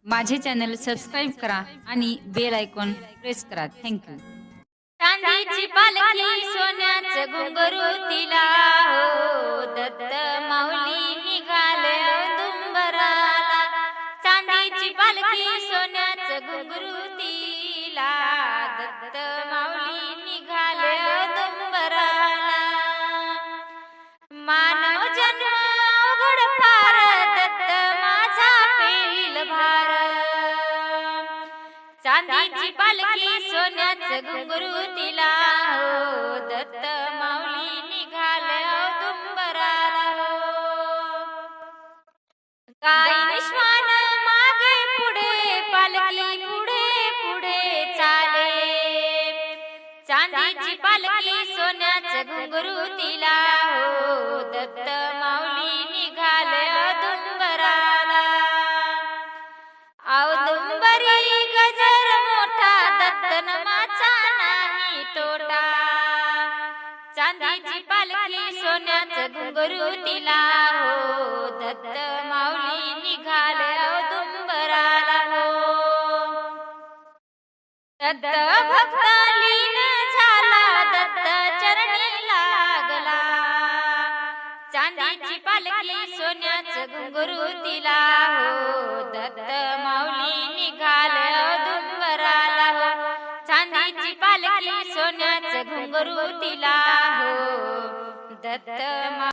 माझे channel subscribe करा आणि बेल आयकॉन प्रेस करा. थँक्यू. चांदीची पालखी सोन्याचं घुंगरू तिला हो दत्त माऊली निघाले औदुंबराला. चांदीची पालखी सोन्याचं घुंगरू तिला दत्त माऊली निघाले औदुंबराला. मानव जन्म अवघड फार दत्त माझा पेलील भार. चांदीची पालखी सोन्याचं घुंगरू तिला हो दत्त माऊली निघाले औदुंबराला हो. गाई श्वान मागे पुढे पालखी पुढे पुढे चाले. चांदीची पालखी सोन्याचं घुंगरू तिला हो दत्त माऊली निघाले औदुंबराला. औदुंबरी गजर मोठा दत्त नामाचा नाही तोटा. चांदीची पालखी सोन्याचं घुंगरू तिला हो दत्त माऊली निघाले औदुंबराला हो. दत्त भक्त लीन झाला दत्त चरणी लागला. चांदीची पालखी सोन्याचं घुंगरू तिला हो दत्त माऊली निघाले औदुंबराला हो. चांदीची पालखी सोन्याचं घुंगरू तिला हो दत्त